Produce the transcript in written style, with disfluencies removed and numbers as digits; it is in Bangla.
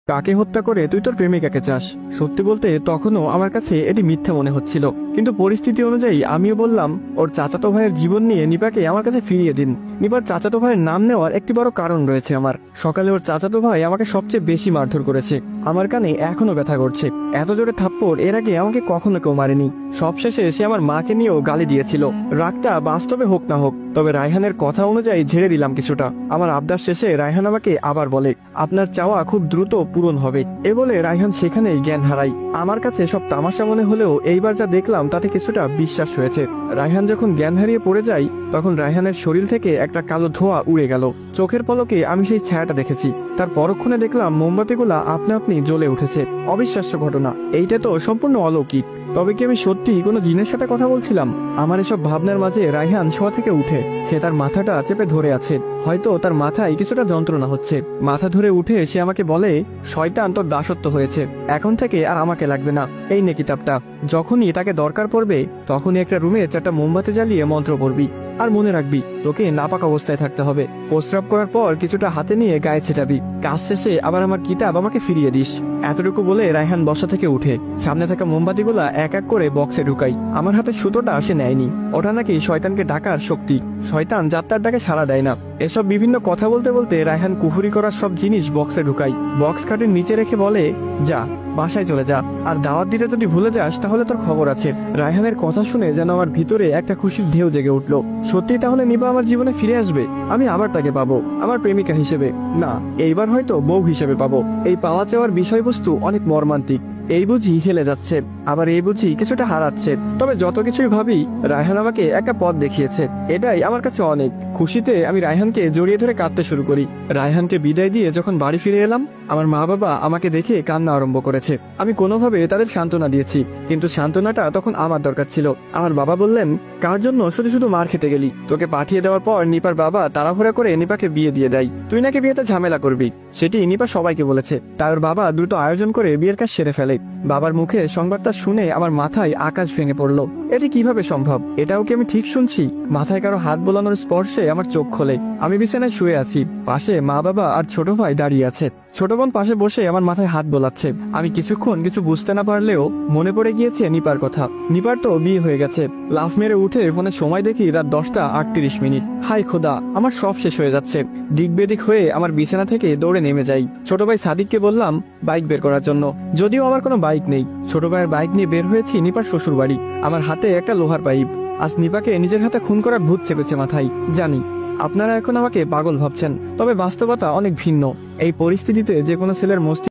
কাকে হত্যা করে তুই তোর প্রেমিকাকে চাস? সত্যি বলতে তখনও আমার কাছে এটি মিথ্যা মনে হচ্ছিল, কিন্তু পরিস্থিতি অনুযায়ী আমিও বললাম, ওর চাচাতো ভাইয়ের জীবন নিয়ে নিপাকে আমার কাছে ফিরিয়ে দিন। নিপার চাচাতো ভাইয়ের নাম নেওয়ার একটি বড় কারণ রয়েছে আমার। সকালে ওর চাচাতো ভাই আমাকে সবচেয়ে বেশি মারধর করেছে। আমার কানে এখনো ব্যথা করছে। এত জোরে থাপ্পড় এর আগে আমাকে কখনো কেউ মারেনি। সবশেষে সে আমার মাকে নিয়েও গালি দিয়েছিল। রাগটা বাস্তবে হোক না হোক, তবে রায়হানের কথা অনুযায়ী ঝেড়ে দিলাম কিছুটা। আমার আবদার শেষে রায়হান আমাকে আবার বলে, আপনার চাওয়া খুব দ্রুত পূরণ হবে। এ বলে রায়হান সেখানেই জ্ঞান হারাই। আমার কাছে সব তামাশা মনে হলেও এইবার যা দেখলাম তাতে কিছুটা বিশ্বাস হয়েছে। রায়হান যখন জ্ঞান হারিয়ে পড়ে যায়, তখন রায়হানের শরীর থেকে একটা কালো ধোঁয়া উড়ে গেল। চোখের পলকে আমি সেই ছায়াটা দেখেছি। তার পরক্ষণে দেখলাম মোমবাতিগুলা আপনা আপনি জ্বলে উঠেছে। অবিশ্বাস্য ঘটনা, এইটা তো সম্পূর্ণ অলৌকিক। তবে কি আমি সত্যি কোনো জিনের সাথে কথা বলছিলাম? আমার এসব ভাবনার মাঝে রায়হান শোয়া থেকে উঠে। সে তার মাথাটা চেপে ধরে আছে। হয়তো তার মাথায় কিছুটা যন্ত্রণা হচ্ছে। মাথা ধরে উঠে সে আমাকে বলে, শয়তান তোর দাসত্ব হয়েছে, এখন থেকে আর আমাকে লাগবে না। এই নে কিতাবটা, যখনই তাকে দরকার পড়বে তখনই একটা রুমে 4টা মোমবাতি জ্বালিয়ে মন্ত্র পড়বি। আর মনে রাখবি, তোকে নাপাক অবস্থায় থাকতে হবে। প্রস্রাব করার পর কিছুটা হাতে নিয়ে গায়ে ছেটাবি। কাজ শেষে আবার আমার কিতাব আমাকে ফিরিয়ে দিস। এতটুকু বলে রায়হান বসা থেকে উঠে সামনে থাকা মোমবাতিগুলা এক এক করে বক্সে ঢুকাই। আমার হাতে সুতোটা সে নেয়নি। ওটা নাকি শয়তানকে ডাকার শক্তি। শয়তান যাত্রার ডাকে সাড়া দেয় না। এসব বিভিন্ন কথা বলতে বলতে রায়হান কুফুরি করার সব জিনিস বক্সে ঢুকাই। বক্স খাটের নিচে রেখে বলে, যা বাসায় চলে যা, আর দাওয়াত দিতে যদি ভুলে যাস তাহলে তোর খবর আছে। রায়হানের কথা শুনে যেন আমার ভিতরে একটা খুশির ঢেউ জেগে উঠলো। সত্যি তাহলে নিপা আমার জীবনে ফিরে আসবে? আমি আবার তাকে পাবো, আমার প্রেমিকা হিসেবে না, এইবার হয়তো বউ হিসেবে পাবো। এই পাওয়া চাওয়ার বিষয়বস্তু অনেক মর্মান্তিক। এই বুঝি হেলে যাচ্ছে, আবার এই বুঝি কিছুটা হারাচ্ছে। তবে যত কিছুই ভাবি, রায়হান আমাকে একটা পথ দেখিয়েছে, এটাই আমার কাছে অনেক। খুশিতে আমি রায়হানকে জড়িয়ে ধরে কাঁদতে শুরু করি। রায়হানকে বিদায় দিয়ে যখন বাড়ি ফিরে এলাম, আমার মা বাবা আমাকে দেখে কান্না আরম্ভ করেছে। আমি কোনোভাবে তাদের সান্ত্বনা দিয়েছি, কিন্তু সান্ত্বনাটা তখন আমার দরকার ছিল। আমার বাবা বললেন, কার জন্য শুধু শুধু মার খেতে গেলি? তোকে পাঠিয়ে দেওয়ার পর নিপার বাবা তাড়াহুড়া করে নিপাকে বিয়ে দিয়ে দেয়। তুই নাকি বিয়েতে ঝামেলা করবি, সেটি নিপা সবাইকে বলেছে। তার বাবা দ্রুত আয়োজন করে বিয়ের কাজ সেরে ফেলে। বাবার মুখে সংবাদটা শুনে আমার মাথায় আকাশ ভেঙে পড়লো। এটি কিভাবে সম্ভব? এটাও কি আমি ঠিক শুনছি? মাথায় কারো হাত বোলানোর স্পর্শে আমার চোখ খোলে। আমি বিছানায় শুয়ে আছি, পাশে মা বাবা আর ছোট ভাই দাঁড়িয়ে আছে। ছোট বোন পাশে বসে আমার মাথায় হাত বোলাচ্ছে। আমি কিছুক্ষণ কিছু বুঝতে না পারলেও মনে পড়ে গিয়েছে নিপার কথা। নিপার তো বিয়ে হয়ে গেছে। লাফ মেরে উঠে ফোনে সময় দেখি রাত 10:38। হাই খোদা, আমার সব শেষ হয়ে যাচ্ছে। দিক বেদিক হয়ে আমার বিছানা থেকে দৌড়ে নেমে যাই। ছোট ভাই সাদিককে বললাম বাইক বের করার জন্য, যদিও আমার কোনো বাইক নেই। ছোট ভাইয়ের বাইক নিয়ে বের হয়েছি নিপার শ্বশুর বাড়ি। আমার হাতে একটা লোহার পাইপ। আজ নিপাকে নিজের হাতে খুন করার ভূত চেপেছে মাথায়। জানি আপনারা এখন আমাকে পাগল ভাবছেন, তবে বাস্তবতা অনেক ভিন্ন। এই পরিস্থিতিতে যে কোনো ছেলের মস্তিষ্ক